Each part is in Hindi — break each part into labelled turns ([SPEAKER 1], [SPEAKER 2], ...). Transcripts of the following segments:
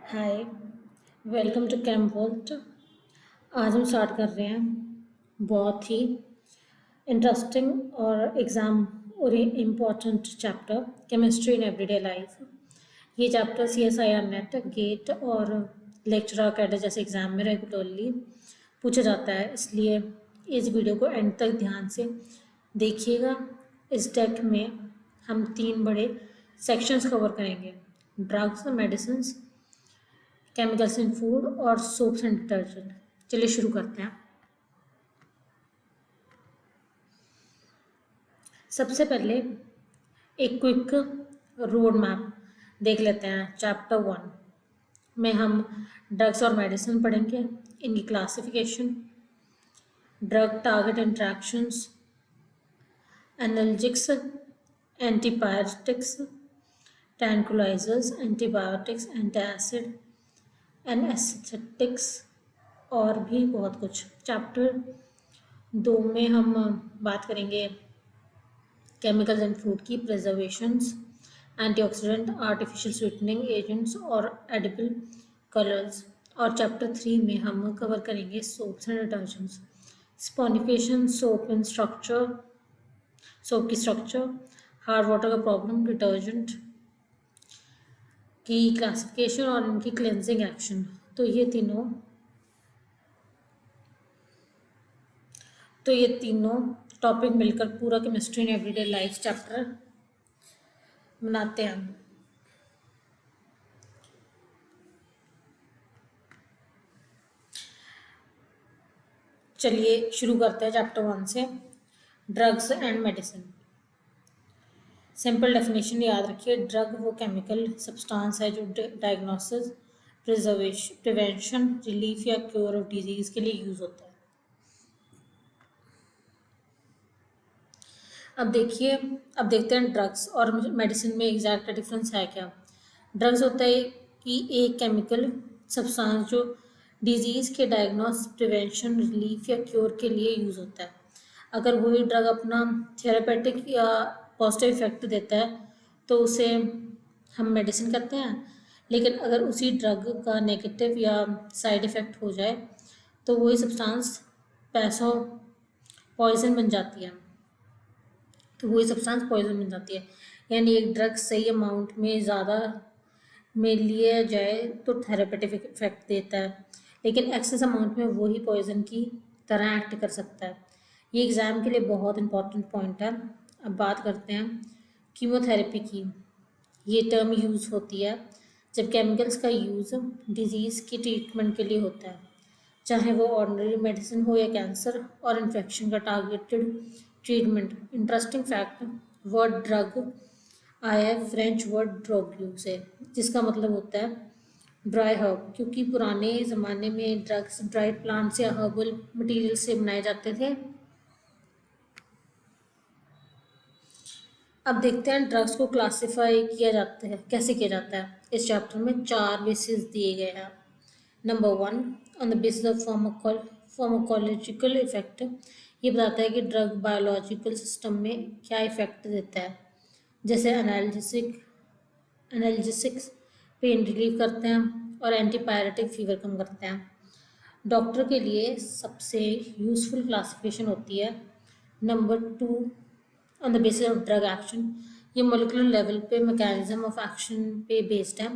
[SPEAKER 1] Hi, welcome to कैम्पवर्ल्ड। आज हम स्टार्ट कर रहे हैं बहुत ही इंटरेस्टिंग और एग्ज़ाम और important chapter chemistry in everyday life. ये चैप्टर CSIR नेट गेट और लेक्चरर कैडर जैसे एग्ज़ाम में रेगुलरली पूछा जाता है, इसलिए इस वीडियो को एंड तक ध्यान से देखिएगा। इस टेक में हम 3 बड़े सेक्शंस कवर करेंगे: ड्रग्स, मेडिसिन्स, केमिकल्स इन फूड और सोप्स एंड डिटर्जेंट। चलिए शुरू करते हैं। सबसे पहले एक क्विक रोड मैप देख लेते हैं। चैप्टर 1 में हम ड्रग्स और मेडिसिन पढ़ेंगे, इनकी classification, drug target interactions, analgesics, antipyretics, tranquilizers, antibiotics, antacid, anaesthetics और भी बहुत कुछ। चैप्टर 2 में हम बात करेंगे केमिकल्स एंड फूड की, preservations, antioxidant, artificial sweetening agents और एडिबल कलर्स। और चैप्टर 3 में हम कवर करेंगे soaps and detergents, saponification, soap in structure, soap की स्ट्रक्चर, हार्ड वाटर का प्रॉब्लम, डिटर्जेंट की क्लासिफिकेशन और इनकी क्लेंजिंग एक्शन। तो ये तीनों टॉपिक मिलकर पूरा chemistry in everyday life chapter बनाते हैं। चलिए शुरू करते हैं चैप्टर 1 से। Drugs and medicine. Simple definition याद रखिए। ड्रग वो केमिकल सब्सटेंस है जो डायग्नोसिस, प्रिवेंशन, रिलीफ या क्योर ऑफ डिजीज के लिए यूज होता है। अब देखते हैं ड्रग्स और मेडिसिन में एग्जैक्ट डिफरेंस है क्या। ड्रग्स होता है कि एक केमिकल सब्सटेंस जो डिजीज़ के डायग्नोस, प्रिवेंशन, रिलीफ या क्योर के लिए यूज़ होता है। अगर वही ड्रग अपना थेरापेटिक या पॉजिटिव इफेक्ट देता है तो उसे हम मेडिसिन कहते हैं, लेकिन अगर उसी ड्रग का नेगेटिव या साइड इफ़ेक्ट हो जाए तो वही सब्सटेंस पैसा पॉइजन बन जाती है। तो वही सब्सटेंस पॉइजन बन जाती है। यानी एक ड्रग सही अमाउंट में ज़्यादा में लिया जाए तो थेरेपेटिक इफेक्ट देता है, लेकिन एक्सेस अमाउंट में वही पॉइजन की तरह एक्ट कर सकता है। ये एग्ज़ाम के लिए बहुत इंपॉर्टेंट पॉइंट है। अब बात करते हैं कीमोथेरेपी की। ये टर्म यूज़ होती है जब केमिकल्स का यूज़ डिजीज़ की ट्रीटमेंट के लिए होता है, चाहे वो ऑर्डिनरी मेडिसिन हो या कैंसर और इन्फेक्शन का targeted treatment. Interesting fact, word drug आया है फ्रेंच वर्ड ड्रोग्यू से, जिसका मतलब होता है ड्राई हर्ब, क्योंकि पुराने ज़माने में ड्रग्स ड्राइड प्लांट्स या हर्बल मटेरियल से बनाए जाते थे। अब देखते हैं ड्रग्स को क्लासिफाई किया जाता है, कैसे किया जाता है। इस चैप्टर में 4 बेसिस दिए गए हैं। Number 1, on the basis of pharmacological effect. ये बताता है कि ड्रग बायोलॉजिकल सिस्टम में क्या इफेक्ट देता है, जैसे एनाल्जेसिक्स पेन रिलीव करते हैं और एंटीपायरेटिक फीवर कम करते हैं। डॉक्टर के लिए सबसे यूज़फुल क्लासिफिकेशन होती है number 2, on the basis of drug action. ये मोलिकुलर लेवल पे मैकेनिज्म ऑफ एक्शन पे बेस्ड है,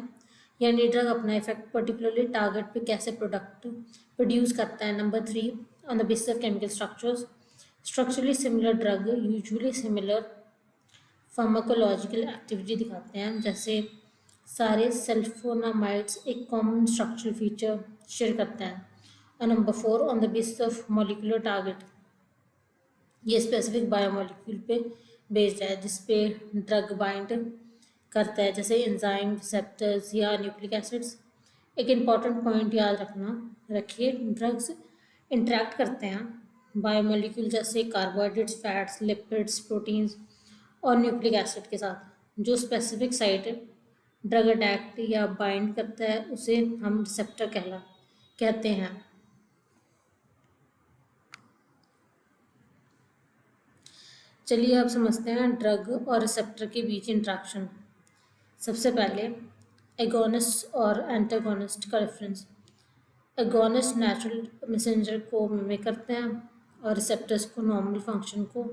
[SPEAKER 1] यानी ड्रग अपना इफेक्ट पर्टिकुलरली टारगेट पे कैसे प्रोडक्ट प्रोड्यूस करता है। Number 3, on the basis of chemical structures. Structurally similar drug usually similar pharmacological activity दिखाते हैं, जैसे सारे सल्फोनामाइड्स एक कॉमन स्ट्रक्चरल फीचर शेयर करते हैं। और number 4, on the basis of molecular target. ये स्पेसिफिक बायोमोलिक्यूल पे बेस्ड है जिस पे ड्रग बाइंड करता है, जैसे एंजाइम, रिसेप्टर्स या न्यूक्लिक एसिड्स। एक इम्पॉर्टेंट पॉइंट याद रखिए, ड्रग्स इंटरेक्ट करते हैं बायोमोलिक्यूल जैसे कार्बोहाइड्रेट्स, फैट्स, लिपिड्स, प्रोटीन्स और न्यूक्लिक एसिड के साथ। जो स्पेसिफिक साइट ड्रग अटैक या बाइंड करता है उसे हम रिसेप्टर कहते हैं। चलिए अब समझते हैं ड्रग और रिसेप्टर के बीच इंट्रैक्शन। सबसे पहले एगोनिस्ट और एंटागोनिस्ट का डिफरेंस। एगोनिस्ट नेचुरल मैसेंजर को मिमिक करते हैं और रिसेप्टर्स को नॉर्मल फंक्शन को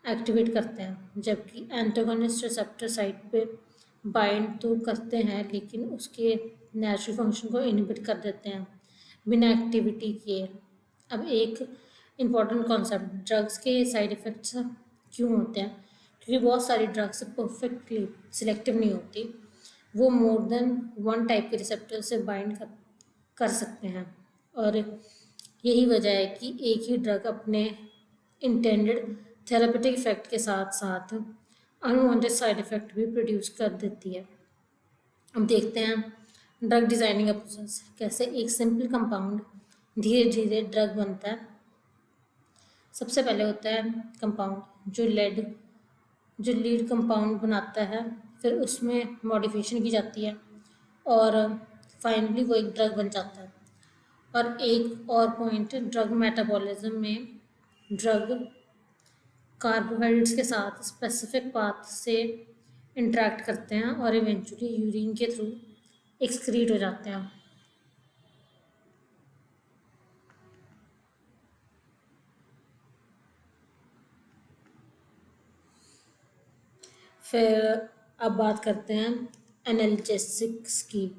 [SPEAKER 1] एक्टिवेट करते हैं, जबकि एंटागोनिस्ट रिसेप्टर साइट पे बाइंड तो करते हैं लेकिन उसके नेचुरल फंक्शन को इनहिबिट कर देते हैं बिना एक्टिविटी किए। अब एक इम्पॉर्टेंट कॉन्सेप्ट, ड्रग्स के साइड इफ़ेक्ट्स क्यों होते हैं? क्योंकि बहुत सारी ड्रग्स परफेक्टली सिलेक्टिव नहीं होती, वो मोर देन वन टाइप के रिसेप्टर से बाइंड कर सकते हैं, और यही वजह है कि एक ही ड्रग अपने इंटेंडेड थेरापेटिक इफेक्ट के साथ साथ अनवांटेड साइड इफेक्ट भी प्रोड्यूस कर देती है। अब देखते हैं ड्रग डिज़ाइनिंग का प्रोसेस, कैसे एक सिंपल कंपाउंड धीरे धीरे ड्रग बनता है। सबसे पहले होता है कंपाउंड जो लीड कंपाउंड बनाता है, फिर उसमें मॉडिफिकेशन की जाती है और फाइनली वो एक ड्रग बन जाता है। और एक और पॉइंट, ड्रग मेटाबॉलिज्म में ड्रग कार्बोहाइड्रेट्स के साथ स्पेसिफिक पाथ से इंटरेक्ट करते हैं और इवेंचुअली यूरिन के थ्रू एक्सक्रीट हो जाते हैं। फिर अब बात करते हैं एनाल्जेसिक्स की,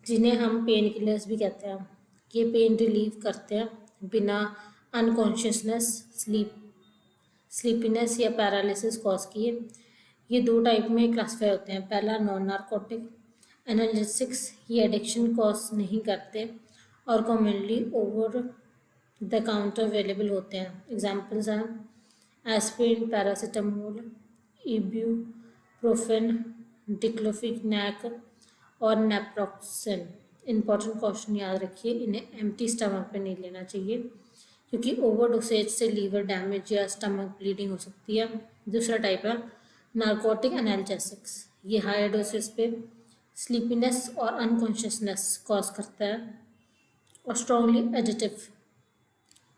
[SPEAKER 1] जिन्हें हम पेन किलर्स भी कहते हैं। ये पेन रिलीव करते हैं बिना अनकॉन्शियसनेस, स्लीपीनेस या पैरालिसिस कॉज किए। ये दो टाइप में क्लासीफाई होते हैं। पहला नॉन नार्कोटिक एनाल्जेसिक्स, ये एडिक्शन कॉज नहीं करते और commonly over the counter available होते हैं। एग्जाम्पल्स हैं एस्पिरिन, पैरासीटामोल, इब्यूप्रोफेन, डिक्लोफिनेक और नेप्रोक्सेन। इंपॉर्टेंट क्वेश्चन याद रखिए, इन्हें एम्प्टी स्टमक पे नहीं लेना चाहिए क्योंकि ओवर डोसेज से लीवर डैमेज या स्टमक ब्लीडिंग हो सकती है। दूसरा टाइप है नार्कोटिक एनाल्जेसिक्स, ये हायर डोसेज पे स्लीपीनेस और अनकॉन्शियसनेस कॉज करता है और स्ट्रॉन्गली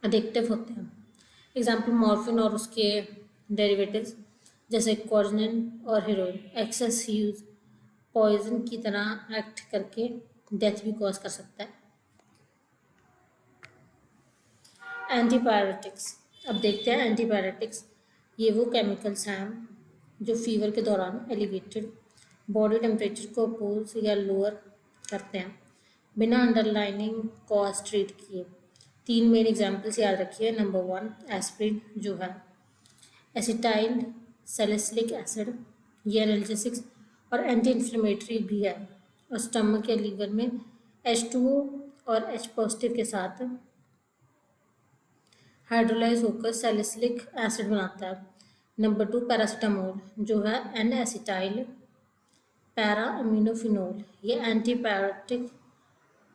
[SPEAKER 1] एडिक्टिव होते हैं। एग्जाम्पल मॉर्फिन और उसके डेरिवेटिव्स जैसे कोर्जिन और हेरोइन। एक्सेस यूज पॉइजन की तरह एक्ट करके डेथ भी कॉज कर सकता है। एंटीपायरेटिक्स, अब देखते हैं एंटीपायरेटिक्स। ये वो केमिकल्स हैं जो फीवर के दौरान एलिवेटेड बॉडी टेम्परेचर को अपोज या लोअर करते हैं बिना अंडरलाइनिंग कॉज ट्रीट किए। तीन मेन एग्जाम्पल्स याद रखिए। नंबर 1 एस्प्रिन, जो है एसिटाइल सैलिसिलिक एसिड, ये एनाल्जेसिक्स और एंटी इन्फ्लेमेटरी भी है, और स्टमक या लीवर में H2O और H पॉजिटिव के साथ हाइड्रोलाइज होकर सैलिसिलिक एसिड बनाता है। नंबर 2 पैरासीटामोल, जो है एन एसिटाइल पैरा अमीनोफिनोल, ये एंटीपायरेटिक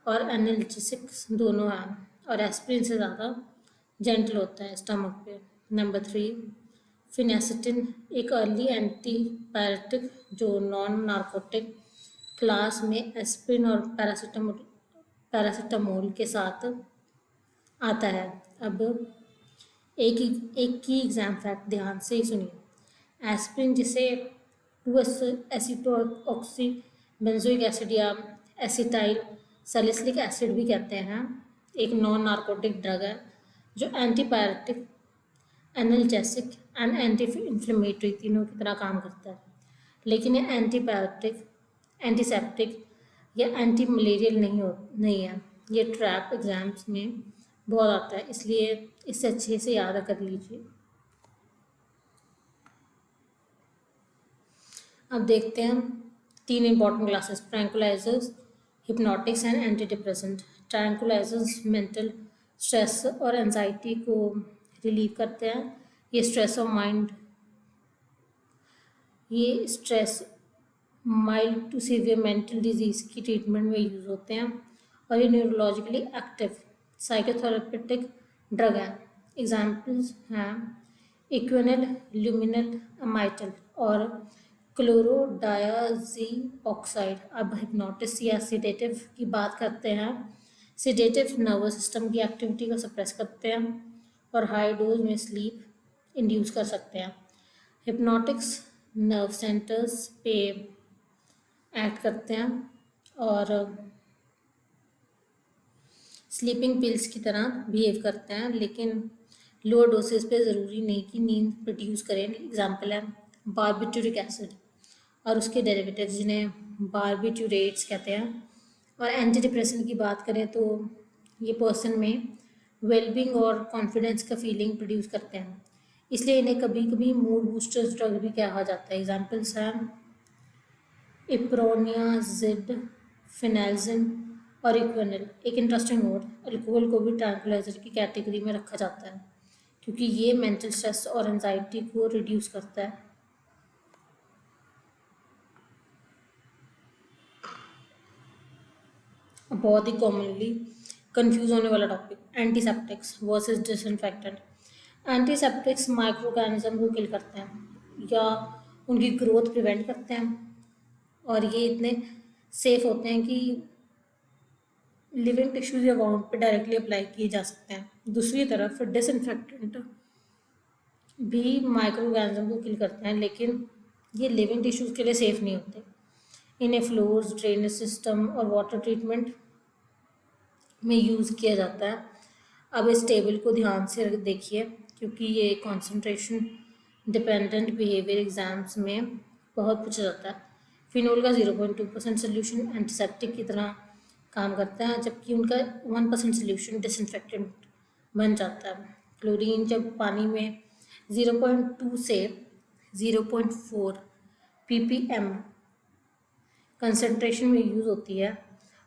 [SPEAKER 1] और एनाल्जेसिक्स दोनों हैं और एस्प्रिन से ज़्यादा जेंटल होता है स्टमक पे। नंबर 3 फिनेसिटिन, एक अर्ली एंटीपायरेटिक जो नॉन नार्कोटिक क्लास में एस्प्रिन और पैरासीटामोल के साथ आता है। अब एक की एग्जाम फैक्ट ध्यान से ही सुनिए। एस्प्रिन, जिसे 2-एसिटोऑक्सी बेंजोइक एसिड या एसिटाइल सैलिसिलिक एसिड भी कहते हैं, एक नॉन नार्कोटिक ड्रग है जो antipyretic, analgesic and anti inflammatory तीनों की तरह काम करता है, लेकिन ये एंटीपायरेटिक, एंटीसेप्टिक या एंटी मलेरियल नहीं है। ये ट्रैप एग्जाम्स में बहुत आता है, इसलिए इसे अच्छे से याद कर लीजिए। अब देखते हैं तीन important classes, tranquillisers, hypnotics and antidepressant. Tranquillisers mental stress और एंजाइटी को रिलीव करते हैं। ये stress mild to severe mental disease की ट्रीटमेंट में यूज़ होते हैं और ये न्यूरोलॉजिकली एक्टिव साइकोथेरेपेटिक ड्रग है। एग्जाम्पल्स हैं इक्विनल, ल्यूमिनल, अमाइटल और क्लोरोडायाजीऑक्साइड। अब हिप्नोटिस या सिडेटिव की बात करते हैं। सिडेटिव नर्वस सिस्टम की एक्टिविटी को सप्रेस करते हैं और हाई डोज में स्लीप इंड्यूस कर सकते हैं। हिप्नोटिक्स नर्व सेंटर्स पे एक्ट करते हैं और स्लीपिंग पिल्स की तरह बिहेव करते हैं, लेकिन लोअर डोसेज पे ज़रूरी नहीं कि नींद प्रोड्यूस करें। एग्जाम्पल है बारबिटूरिक एसिड और उसके डेरिवेटिव्स जिन्हें बारबिटूरेट्स कहते हैं। और एंटी डिप्रेसेंट की बात करें तो ये पर्सन में वेलबींग और कॉन्फिडेंस का फीलिंग प्रोड्यूस करते हैं, इसलिए इन्हें कभी कभी मूड बूस्टर्स ड्रग भी कहा जाता है। एग्जाम्पल्स हैं इप्रोनियाजिड, फिनाल्जिन और इक्वेनिल। एक इंटरेस्टिंग नोट, अल्कोहल को भी ट्रैंकुलाइजर की कैटेगरी में रखा जाता है क्योंकि ये मेंटल स्ट्रेस और एंजाइटी को रिड्यूस करता है। बहुत ही कॉमनली कंफ्यूज होने वाला topic, antiseptics versus disinfectant. Antiseptics micro organism को किल करते हैं या उनकी ग्रोथ प्रिवेंट करते हैं, और ये इतने सेफ होते हैं कि लिविंग टिश्यूज या वाउंड पे डायरेक्टली अप्लाई किए जा सकते हैं। दूसरी तरफ डिसइंफेक्टेंट भी माइक्रो ऑर्गेनिज्म को किल करते हैं, लेकिन ये लिविंग टिश्यूज के लिए सेफ नहीं होते। इन्हें फ्लोर्स, ड्रेनेज सिस्टम और वाटर ट्रीटमेंट में यूज़ किया जाता है। अब इस टेबल को ध्यान से देखिए क्योंकि ये कंसंट्रेशन डिपेंडेंट बिहेवियर एग्जाम्स में बहुत पूछा जाता है। फिनोल का 0.2% सोल्यूशन एंटीसेप्टिक की तरह काम करता है, जबकि उनका 1% सोल्यूशन डिसइंफेक्टेंट बन जाता है। क्लोरीन जब पानी में 0.2 से 0.4 ppm कंसंट्रेशन में यूज़ होती है,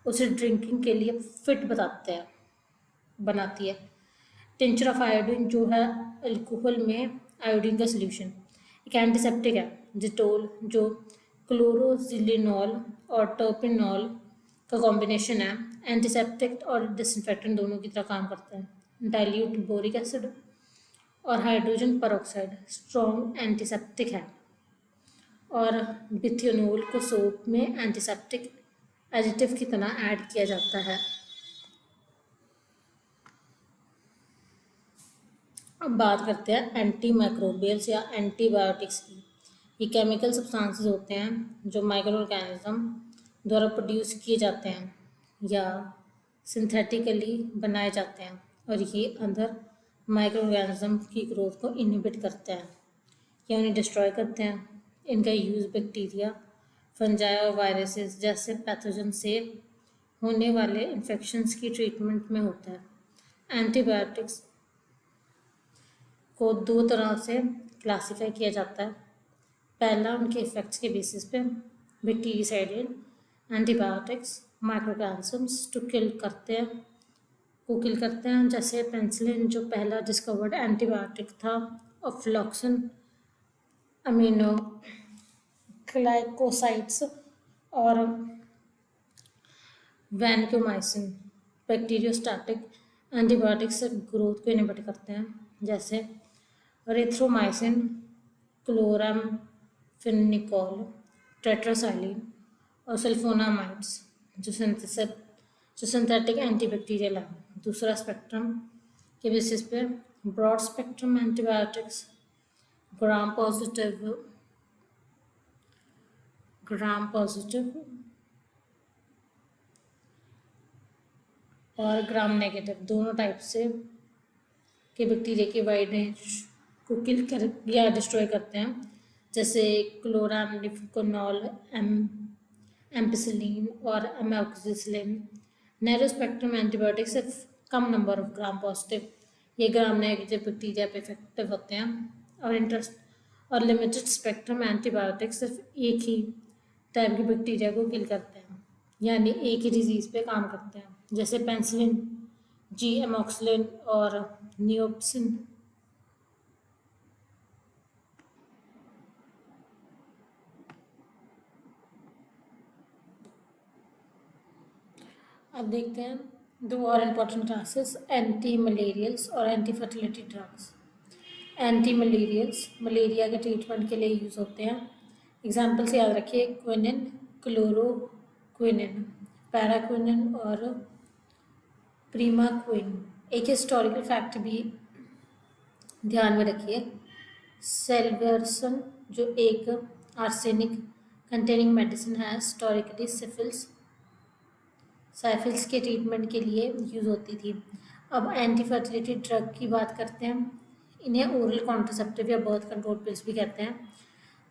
[SPEAKER 1] उसे ड्रिंकिंग के लिए फिट बनाती है। टिंचर ऑफ आयोडीन जो है अल्कोहल में आयोडीन का सोल्यूशन, एक एंटीसेप्टिक है। डिटोल जो क्लोरोजिलिनॉल और टर्पिनॉल का कॉम्बिनेशन है, एंटीसेप्टिक और डिसइंफेक्टेंट दोनों की तरह काम करता है। डाइल्यूट बोरिक एसिड और हाइड्रोजन परऑक्साइड स्ट्रॉन्ग एंटीसेप्टिक है, और बिथेनॉल को सोप में एंटीसेप्टिक एडिटिव की तरह ऐड किया जाता है। अब बात करते हैं एंटी माइक्रोबियल्स या एंटीबायोटिक्स की। ये केमिकल सब्सटेंसेस होते हैं जो माइक्रो ऑर्गेनिज्म द्वारा प्रोड्यूस किए जाते हैं या सिंथेटिकली बनाए जाते हैं, और ये अंदर माइक्रो ऑर्गेनिज्म की ग्रोथ को इनहिबिट करते हैं या उन्हें डिस्ट्रॉय करते हैं। इनका यूज़ बैक्टीरिया, फंजाई और वायरसेस जैसे पैथोजन से होने वाले इन्फेक्शंस की ट्रीटमेंट में होता है। एंटीबायोटिक्स को दो तरह से क्लासिफाई किया जाता है। पहला उनके इफ़ेक्ट्स के बेसिस पे, बैक्टीरिसाइडल एंटीबायोटिक्स माइक्रो ऑर्गेनिजम्स को किल करते हैं, जैसे पेनिसिलिन जो पहला डिस्कवर्ड एंटीबायोटिक था, और फ्लॉक्सन अमीनो ग्लाइकोसाइड्स और वैनकोमाइसिन बैक्टीरियोस्टैटिक एंटीबायोटिक्स से ग्रोथ को इनहिबिट करते हैं, जैसे एरिथ्रोमाइसिन, क्लोरामफेनिकोल, टेट्रासाइलिन और सल्फोनामाइड्स जो सिंथेटिक एंटीबैक्टीरियल है। दूसरा स्पेक्ट्रम के बेसिस पे broad spectrum antibiotics gram positive और ग्राम नेगेटिव दोनों टाइप से के बैक्टीरिया के वाइड रेंज को किल कर या डिस्ट्रॉय करते हैं, जैसे क्लोरामनिफिकोनॉल, एम्पिसिलिन और अमोक्सिसिलिन। नैरो स्पेक्ट्रम एंटीबायोटिक सिर्फ कम नंबर ऑफ ग्राम पॉजिटिव ये ग्राम नेगेटिव बैक्टीरिया पे इफेक्टिव होते हैं, और लिमिटेड स्पेक्ट्रम एंटीबायोटिक सिर्फ एक ही टाइप की बैक्टीरिया को किल करते हैं, यानी एक ही डिजीज़ पे काम करते हैं, जैसे पेनिसिलिन, जी एमोक्सिलिन और नियोप्सिन। अब देखते हैं दो और इम्पोर्टेंट क्लासेस, एंटी मलेरियल्स और anti fertility drugs. Anti malarials malaria के ट्रीटमेंट के लिए यूज़ होते हैं। एग्जाम्पल्स याद रखिए, क्विनिन, क्लोरोक्विनिन, पैराक्विनिन और प्रीमाक्विन। एक हिस्टोरिकल फैक्ट भी ध्यान में रखिए, सेल्वर्सन जो एक आर्सेनिक कंटेनिंग मेडिसिन है हिस्टोरिकली साइफिल्स के ट्रीटमेंट के लिए यूज़ होती थी। अब एंटी फर्टिलिटी ड्रग की बात करते हैं। इन्हें ओरल कॉन्ट्रासेप्टिव या बर्थ कंट्रोल पिल्स भी कहते हैं,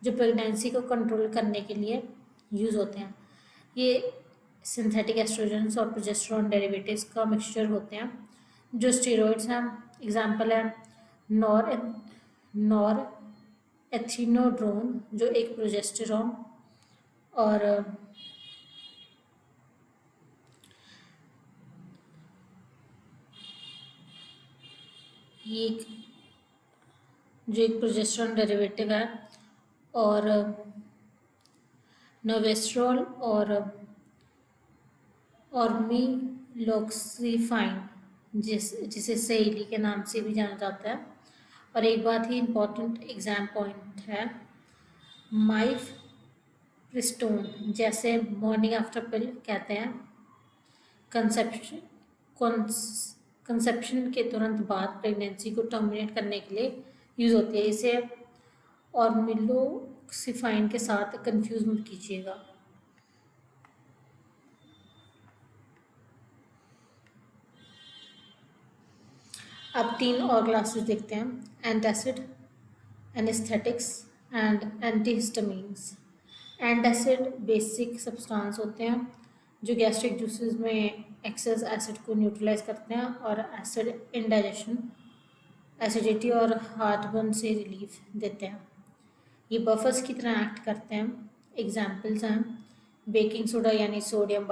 [SPEAKER 1] जो प्रेगनेंसी को कंट्रोल करने के लिए यूज़ होते हैं। ये सिंथेटिक एस्ट्रोजन्स और प्रोजेस्टेरॉन डेरिवेटिव्स का मिक्सचर होते हैं जो स्टेरॉइड्स हैं। एग्जाम्पल है नॉर एथिनोड्रोन जो एक प्रोजेस्टेरॉन, और ये जो एक प्रोजेस्टेरॉन डेरिवेटिव है, और नोवेस्ट्रॉल और ऑर्मिलोक्सिफाइन जिसे सहेली के नाम से भी जाना जाता है। और एक बात ही इम्पॉर्टेंट एग्जाम पॉइंट है, माइफप्रिस्टोन जैसे मॉर्निंग आफ्टर पिल कहते हैं कंसेप्शन के तुरंत बाद प्रेगनेंसी को टर्मिनेट करने के लिए यूज़ होती है। इसे ऑर्मिलोक्सिफाइन के साथ कंफ्यूज मत कीजिएगा। अब 3 और क्लासेस देखते हैं, antacid, anaesthetics and antihistamines. Antacid basic substance होते हैं जो गैस्ट्रिक जूसेस में एक्सेस एसिड को न्यूट्रलाइज करते हैं और एसिड इंडाइजेशन, एसिडिटी और हार्टबर्न से रिलीफ देते हैं। ये बफर्स की तरह एक्ट करते हैं। एग्जाम्पल्स हैं बेकिंग सोडा यानी सोडियम